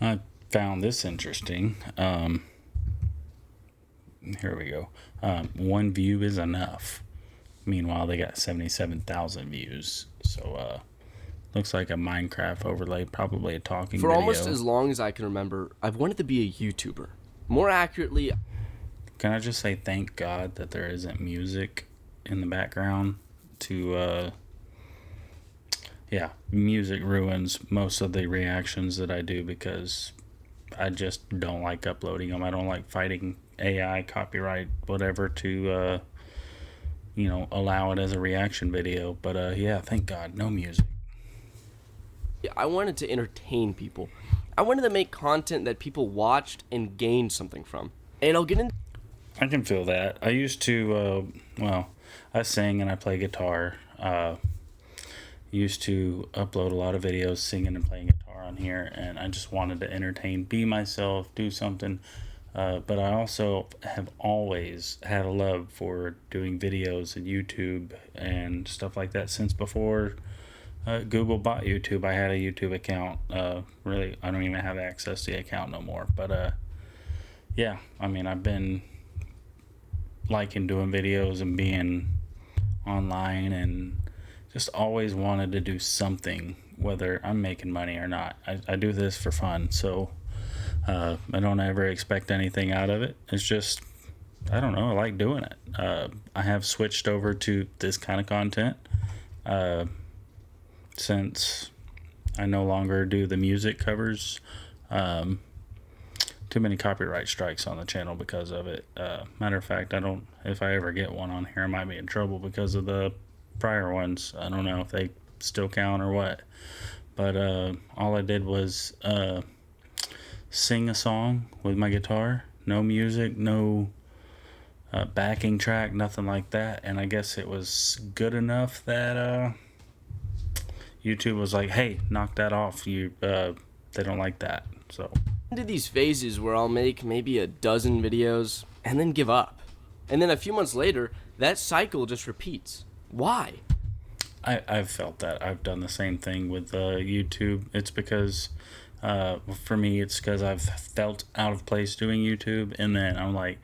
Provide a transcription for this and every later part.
I found this interesting. Here we go. One view is enough. Meanwhile, they got 77,000 views. So, looks like a Minecraft overlay, probably a talking For almost video. as long as I can remember, I've wanted to be a YouTuber. More accurately, Can I just say thank God that there isn't music in the background to, yeah, music ruins most of the reactions that I do because I just don't like uploading them. I don't like fighting AI, copyright, whatever to, allow it as a reaction video. But, yeah, thank God, no music. I wanted to entertain people. I wanted to make content that people watched and gained something from. And I'll get into I can feel that. I used to, I sing and I play guitar. Used to upload a lot of videos singing and playing guitar on here, and I just wanted to entertain, be myself, do something. But I also have always had a love for doing videos and YouTube and stuff like that since before Google bought YouTube. I had a YouTube account. Really, I don't even have access to the account no more. But yeah, I mean, I've been liking doing videos and being online and just always wanted to do something, whether I'm making money or not. I do this for fun, so I don't ever expect anything out of it. It's just, I don't know, I like doing it. I have switched over to this kind of content since I no longer do the music covers. Too many copyright strikes on the channel because of it. Matter of fact, I don't, if I ever get one on here, I might be in trouble because of the prior ones. I don't know if they still count or what. But all I did was sing a song with my guitar. No music, no backing track, nothing like that. And I guess it was good enough that YouTube was like, hey, knock that off. They don't like that. So these phases where I'll make maybe a dozen videos and then give up. And then a few months later, that cycle just repeats. Why? I've felt that. I've done the same thing with YouTube. It's because, for me, it's because I've felt out of place doing YouTube, and then I'm like,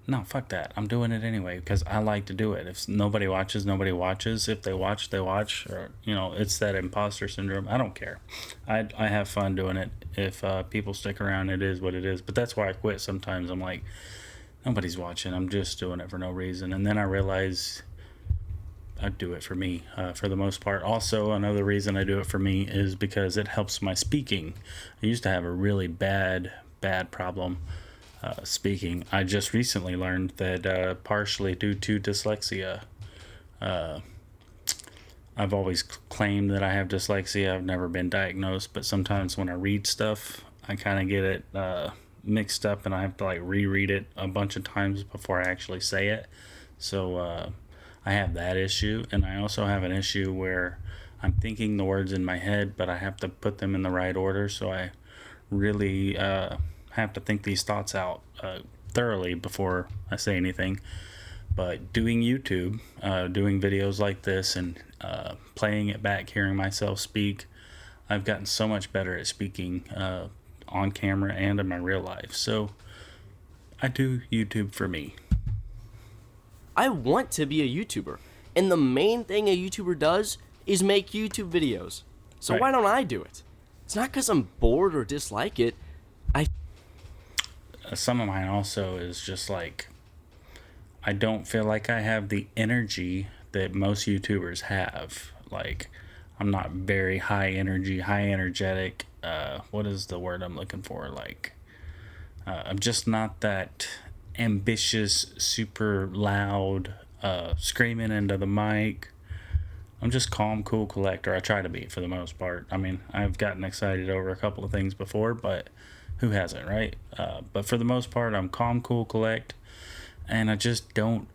no, fuck that. I'm doing it anyway because I like to do it. If nobody watches, nobody watches. If they watch, they watch. Or, it's that imposter syndrome. I don't care. I have fun doing it. If people stick around, it is what it is. But that's why I quit sometimes. I'm like, nobody's watching. I'm just doing it for no reason. And then I realize I do it for me for the most part. Also, another reason I do it for me is because it helps my speaking. I used to have a really bad problem speaking. I just recently learned that partially due to dyslexia. I've always claimed that I have dyslexia. I've never been diagnosed, but sometimes when I read stuff, I kind of get it mixed up, and I have to like reread it a bunch of times before I actually say it. So I have that issue, and I also have an issue where I'm thinking the words in my head, but I have to put them in the right order. So I really have to think these thoughts out thoroughly before I say anything. But doing YouTube, doing videos like this, and playing it back, hearing myself speak, I've gotten so much better at speaking on camera and in my real life. So I do YouTube for me. I want to be a YouTuber. And the main thing a YouTuber does is make YouTube videos. So Right. why don't I do it? It's not because I'm bored or dislike it. Some of mine also is just like, I don't feel like I have the energy that most YouTubers have. Like, I'm not very high energy, high energetic. What is the word I'm looking for? Like, I'm just not that ambitious, super loud, screaming into the mic. I'm just calm, cool, collector. I try to be for the most part. I mean, I've gotten excited over a couple of things before, but who hasn't, right? But for the most part, I'm calm, cool, collect, and I just don't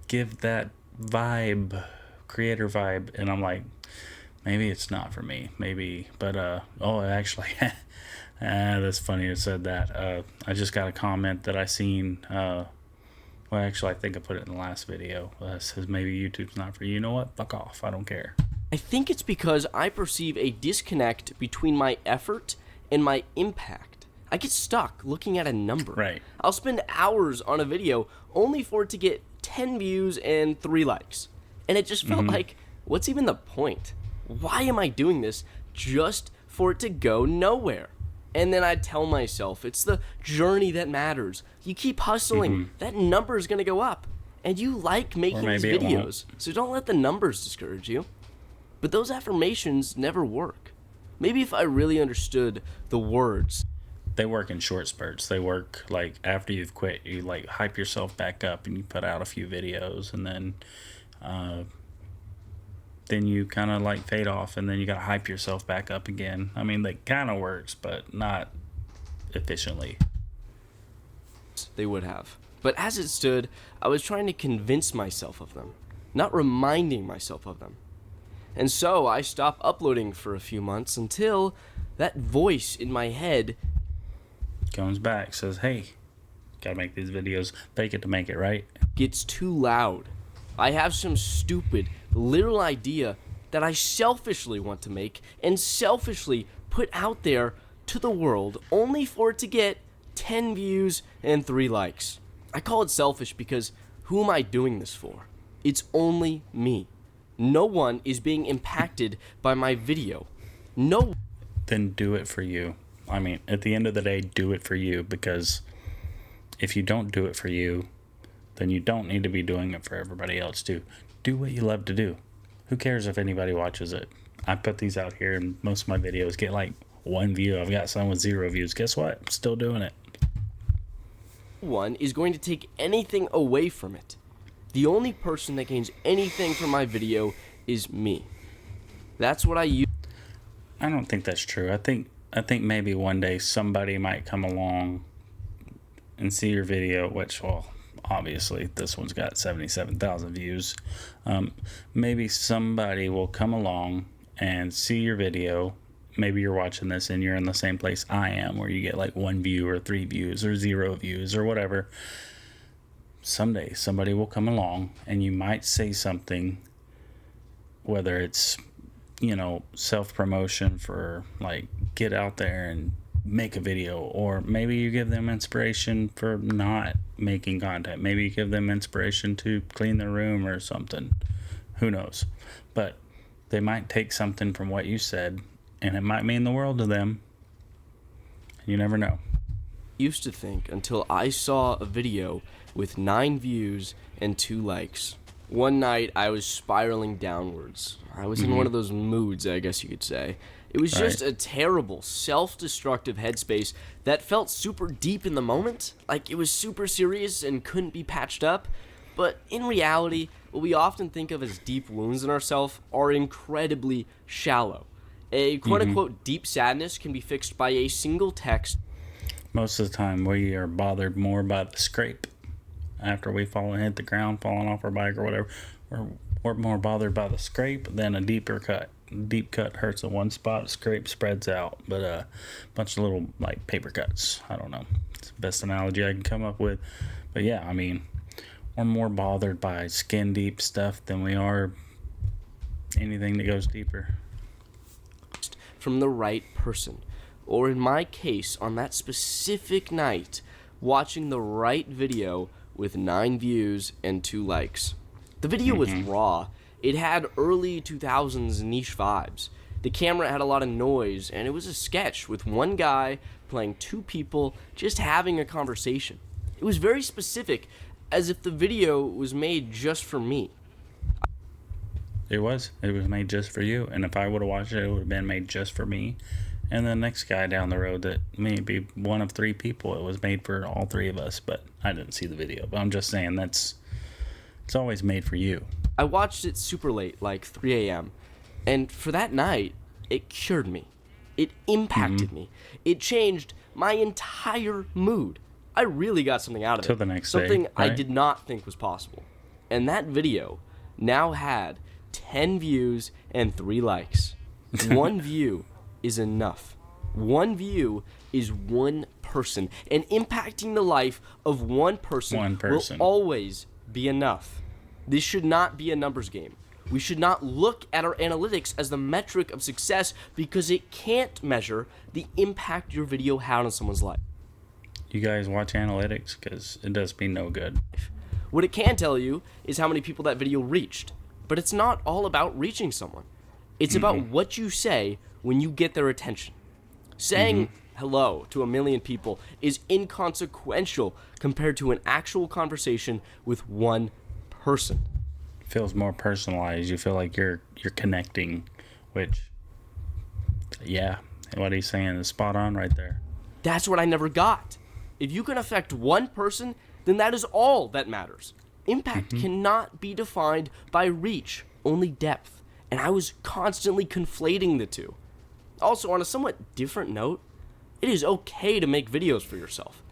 give that vibe, creator vibe. And I'm like, maybe it's not for me. Maybe, but actually, that's funny you said that. I just got a comment that I seen. Well, actually, I think I put it in the last video. Says maybe YouTube's not for you. You know what? Fuck off. I don't care. I think it's because I perceive a disconnect between my effort and my impact. I get stuck looking at a number. Right. I'll spend hours on a video only for it to get 10 views and 3 likes. And it just felt like, what's even the point? Why am I doing this just for it to go nowhere? And then I tell myself, it's the journey that matters. You keep hustling, that number is going to go up. And you like making these videos, so don't let the numbers discourage you. But those affirmations never work. Maybe if I really understood the words. They work in short spurts. They work like after you've quit, you like hype yourself back up and you put out a few videos, and then you kind of like fade off, and then you got to hype yourself back up again. I mean, that kind of works, but not efficiently. They would have. But as it stood, I was trying to convince myself of them, not reminding myself of them. And so I stopped uploading for a few months until that voice in my head comes back, says, hey, gotta make these videos, fake it to make it, right? Gets too loud. I have some stupid, little idea that I selfishly want to make and selfishly put out there to the world only for it to get 10 views and 3 likes. I call it selfish because who am I doing this for? It's only me. No one is being impacted by my video. No. Then do it for you. I mean, at the end of the day, do it for you, because if you don't do it for you, then you don't need to be doing it for everybody else too. Do what you love to do. Who cares if anybody watches it? I put these out here and most of my videos get like 1 view. I've got some with 0 views. Guess what? I'm still doing it. One is going to take anything away from it. The only person that gains anything from my video is me. That's what I use. I don't think that's true. I think maybe one day somebody might come along and see your video, which, well, obviously this one's got 77,000 views. Maybe somebody will come along and see your video. Maybe you're watching this and you're in the same place I am, where you get like 1 view or 3 views or 0 views or whatever. Someday somebody will come along and you might say something, whether it's, self-promotion for like get out there and make a video, or maybe you give them inspiration for not making content. Maybe you give them inspiration to clean their room or something. Who knows? But they might take something from what you said, and it might mean the world to them. You never know. Used to think until I saw a video with 9 views and 2 likes. One night I was spiraling downwards. I was in one of those moods, I guess you could say. It was just a terrible, self-destructive headspace that felt super deep in the moment, like it was super serious and couldn't be patched up. But in reality, what we often think of as deep wounds in ourselves are incredibly shallow. A quote-unquote deep sadness can be fixed by a single text. Most of the time we are bothered more by the scrape after we fall and hit the ground, falling off our bike or whatever. We're more bothered by the scrape than a deeper cut. Deep cut hurts in one spot, scrape spreads out, but a bunch of little like paper cuts. I don't know. It's the best analogy I can come up with. But yeah, I mean, we're more bothered by skin deep stuff than we are anything that goes deeper. From the right person. Or in my case, on that specific night, watching the right video with 9 views and 2 likes. The video was raw. It had early 2000s niche vibes. The camera had a lot of noise, and it was a sketch with one guy playing 2 people just having a conversation. It was very specific, as if the video was made just for me. It was made just for you, and if I would have watched it, it would have been made just for me. And the next guy down the road that may be one of 3 people, it was made for all 3 of us, but I didn't see the video. But I'm just saying it's always made for you. I watched it super late, like 3 a.m., and for that night, it cured me. It impacted me. It changed my entire mood. I really got something out of it. Till the next day, something I right? did not think was possible. And that video now had 10 views and 3 likes. 1 view is enough. 1 view is 1 person, and impacting the life of 1 person, will always be enough. This should not be a numbers game. We should not look at our analytics as the metric of success because it can't measure the impact your video had on someone's life. You guys watch analytics? Because it does me no good. What it can tell you is how many people that video reached. But it's not all about reaching someone. It's about what you say when you get their attention. Saying hello to 1 million people is inconsequential compared to an actual conversation with one person. Feels more personalized. You feel like you're connecting, which, yeah, what he's saying is spot on right there. That's what I never got. If you can affect one person, then that is all that matters. Impact cannot be defined by reach, only depth. And I was constantly conflating the two. Also, on a somewhat different note, it is okay to make videos for yourself.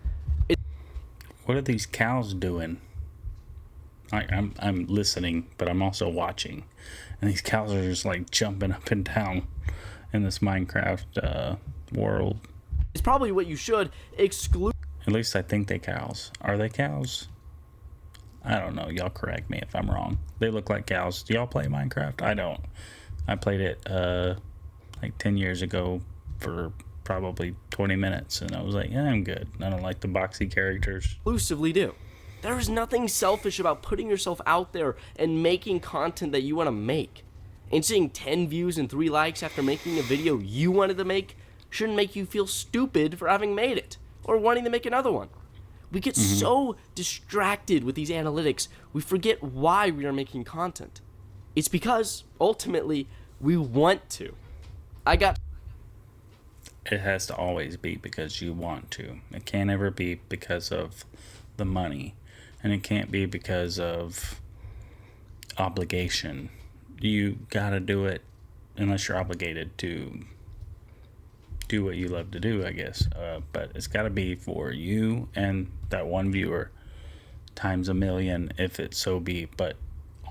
What are these cows doing? I'm listening, but I'm also watching. And these cows are just like jumping up and down in this Minecraft world. It's probably what you should exclude. At least I think they cows. Are they cows? I don't know. Y'all correct me if I'm wrong. They look like cows. Do y'all play Minecraft? I don't. I played it like 10 years ago for probably 20 minutes, and I was like, yeah, I'm good. I don't like the boxy characters. Exclusively do. There is nothing selfish about putting yourself out there and making content that you want to make. And seeing 10 views and 3 likes after making a video you wanted to make shouldn't make you feel stupid for having made it or wanting to make another one. We get so distracted with these analytics, we forget why we are making content. It's because, ultimately, we want to. It has to always be because you want to. It can't ever be because of the money. And it can't be because of obligation. You gotta do it unless you're obligated to do what you love to do, I guess. But it's gotta be for you and that one viewer times 1 million if it so be. But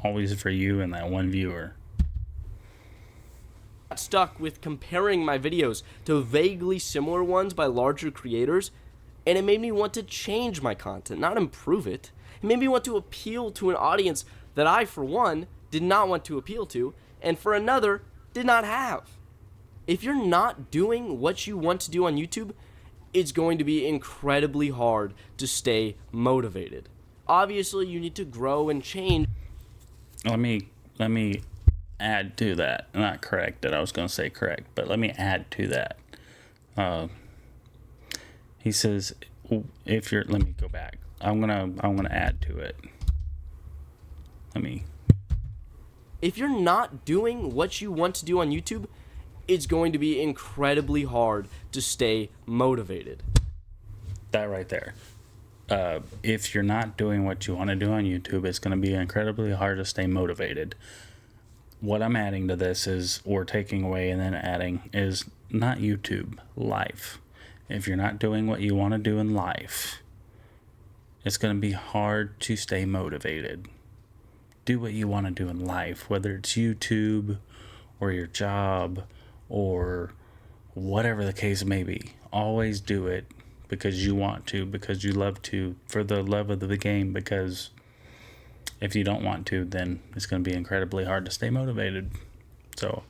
always for you and that one viewer. Stuck with comparing my videos to vaguely similar ones by larger creators, and it made me want to change my content, not improve it. It made me want to appeal to an audience that I, for one, did not want to appeal to, and for another, did not have. If you're not doing what you want to do on YouTube, it's going to be incredibly hard to stay motivated. Obviously, you need to grow and change. Let me add to that. Not correct that I was going to say correct, but let me add to that. He says, if you're, let me go back. I'm gonna add to it. If you're not doing what you want to do on YouTube, it's going to be incredibly hard to stay motivated. That right there. If you're not doing what you want to do on YouTube, it's going to be incredibly hard to stay motivated. What I'm adding to this is, or taking away and then adding, is not YouTube, life. If you're not doing what you want to do in life, it's going to be hard to stay motivated. Do what you want to do in life, whether it's YouTube or your job or whatever the case may be. Always do it because you want to, because you love to, for the love of the game, because if you don't want to, then it's going to be incredibly hard to stay motivated. So,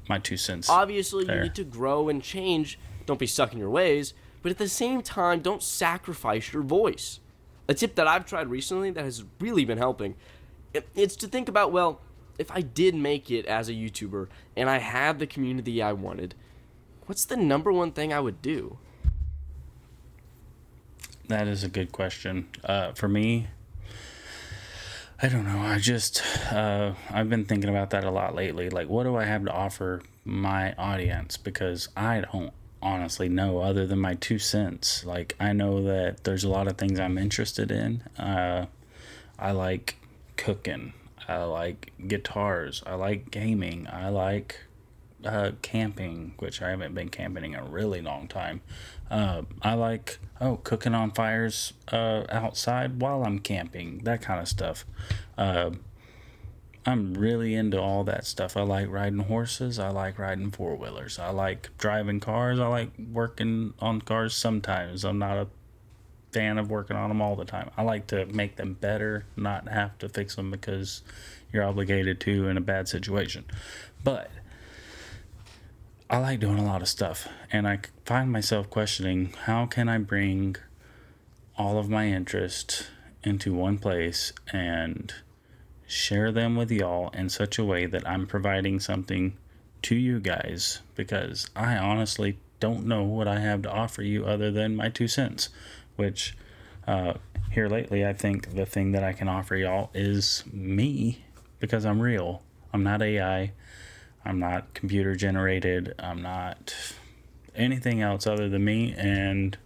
my 2 cents. Obviously, you need to grow and change. Don't be stuck in your ways. But at the same time, don't sacrifice your voice. A tip that I've tried recently that has really been helping, it's to think about, well, if I did make it as a YouTuber and I had the community I wanted, what's the number one thing I would do? That is a good question. For me, I don't know. I've been thinking about that a lot lately. Like, what do I have to offer my audience? Because I don't honestly know other than my 2 cents. Like, I know that there's a lot of things I'm interested in. I like cooking. I like guitars. I like gaming. I like camping, which I haven't been camping in a really long time. I like cooking on fires outside while I'm camping, that kind of stuff. I'm really into all that stuff. I like riding horses. I like riding 4-wheelers. I like driving cars. I like working on cars sometimes. I'm not a fan of working on them all the time. I like to make them better, not have to fix them because you're obligated to in a bad situation. But I like doing a lot of stuff, and I find myself questioning, how can I bring all of my interest into one place and share them with y'all in such a way that I'm providing something to you guys, because I honestly don't know what I have to offer you other than my 2 cents, which here lately I think the thing that I can offer y'all is me, because I'm real. I'm not AI. I'm not computer generated. I'm not anything else other than me, and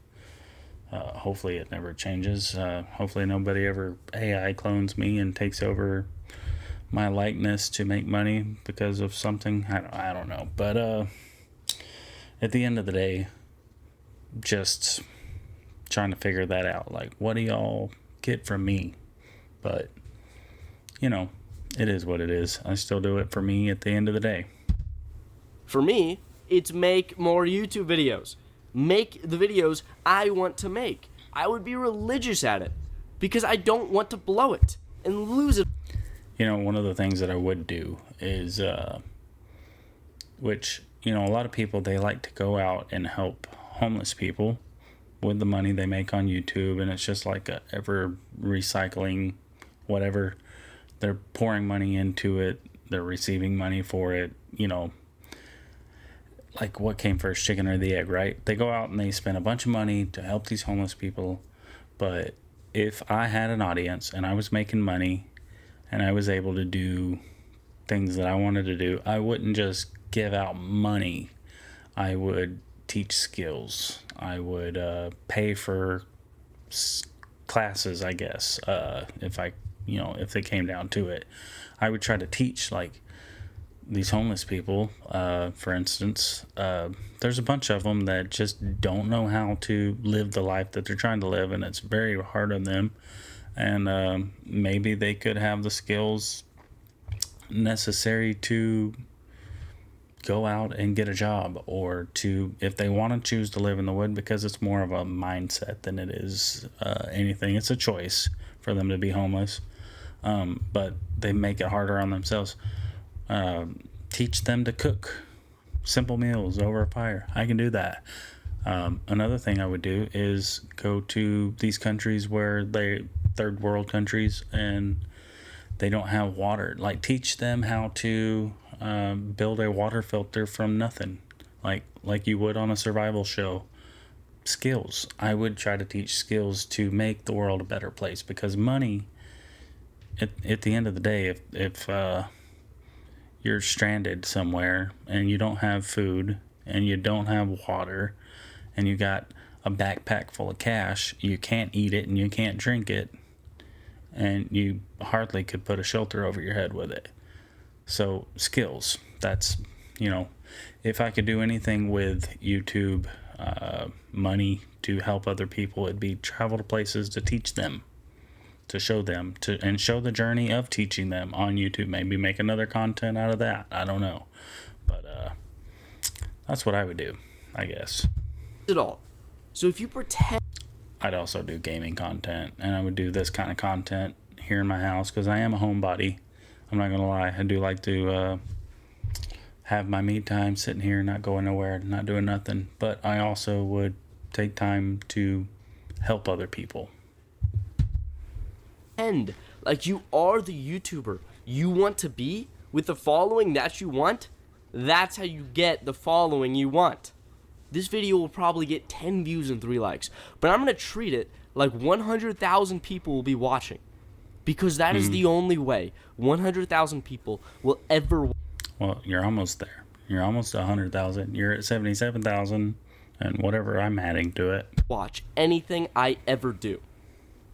hopefully it never changes. Hopefully nobody ever AI clones me and takes over my likeness to make money because of something. I don't know. But at the end of the day, just trying to figure that out. Like, what do y'all get from me? But, you know, it is what it is. I still do it for me at the end of the day. For me, it's make more YouTube videos. Make the videos I want to make. I would be religious at it because I don't want to blow it and lose it. You know, one of the things that I would do is, which, you know, a lot of people, they like to go out and help homeless people with the money they make on YouTube, and it's just like a ever recycling whatever. They're pouring money into it, they're receiving money for it, you know. Like, what came first, chicken or the egg, right? They go out and they spend a bunch of money to help these homeless people, but if I had an audience and I was making money and I was able to do things that I wanted to do, I wouldn't just give out money. I would teach skills. I would pay for classes, I guess, if they came down to it. I would try to teach, like, these homeless people, for instance. There's a bunch of them that just don't know how to live the life that they're trying to live, and it's very hard on them. And maybe they could have the skills necessary to go out and get a job, or to, if they want to choose to live in the wood, because it's more of a mindset than it is anything. It's a choice for them to be homeless, but they make it harder on themselves. Teach them to cook simple meals over a fire. I can do that. Another thing I would do is go to these countries where third world countries, and they don't have water. Like, teach them how to build a water filter from nothing, like you would on a survival show. Skills. I would try to teach skills to make the world a better place, because money, at the end of the day, if you're stranded somewhere and you don't have food and you don't have water and you got a backpack full of cash, you can't eat it and you can't drink it, and you hardly could put a shelter over your head with it. So skills, that's, you know, if I could do anything with YouTube money to help other people, it'd be travel to places to teach them, to show them, and show the journey of teaching them on YouTube. Maybe make another content out of that. I don't know. But that's what I would do, I guess. It all. So if you pretend, I'd also do gaming content, and I would do this kind of content here in my house, because I am a homebody. I'm not gonna lie. I do like to have my me time, sitting here, not going nowhere, not doing nothing. But I also would take time to help other people. and like you are the YouTuber you want to be with the following that you want, that's how you get the following you want. This video will probably get 10 views and 3 likes, but I'm going to treat it like 100,000 people will be watching, because that is the only way 100,000 people will ever. Well, you're almost there. You're almost 100,000. You're at 77,000 and whatever I'm adding to it. Watch anything I ever do.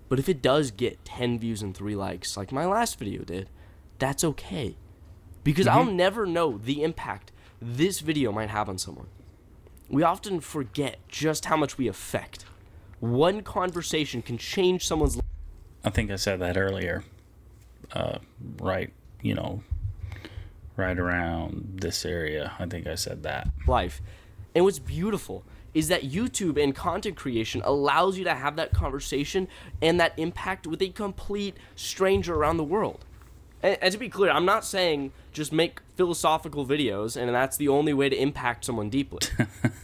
But if it does get 10 views and 3 likes, like my last video did, that's okay. Because I'll never know the impact this video might have on someone. We often forget just how much we affect. One conversation can change someone's life. I think I said that earlier. Right around this area. I think I said that. And what's beautiful is that YouTube and content creation allows you to have that conversation and that impact with a complete stranger around the world. And to be clear, I'm not saying just make philosophical videos and that's the only way to impact someone deeply.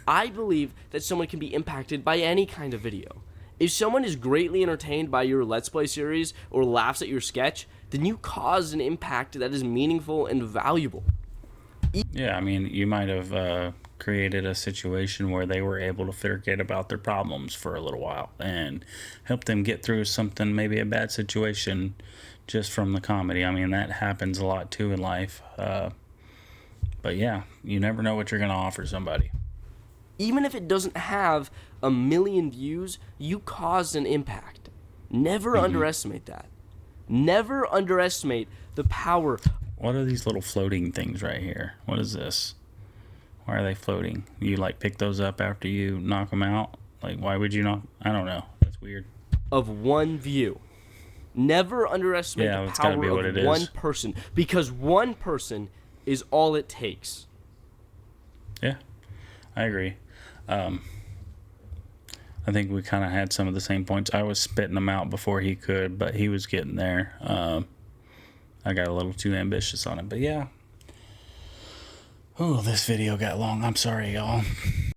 I believe that someone can be impacted by any kind of video. If someone is greatly entertained by your Let's Play series or laughs at your sketch, then you cause an impact that is meaningful and valuable. Yeah, I mean, you might have created a situation where they were able to forget about their problems for a little while and help them get through something, maybe a bad situation, just from the comedy. I mean, that happens a lot too in life. But yeah, you never know what you're going to offer somebody. Even if it doesn't have 1 million views, you caused an impact. Never underestimate that. Never underestimate the power. What are these little floating things right here? What is this? Why are they floating? You like pick those up after you knock them out? Like, why would you not? I don't know. That's weird. Of one view. Never underestimate the it's gotta power be what of it one is. person, because one person is all it takes. Yeah, I agree. I think we kind of had some of the same points. I was spitting them out before he could, but he was getting there. I got a little too ambitious on it, but yeah. Oh, this video got long. I'm sorry, y'all.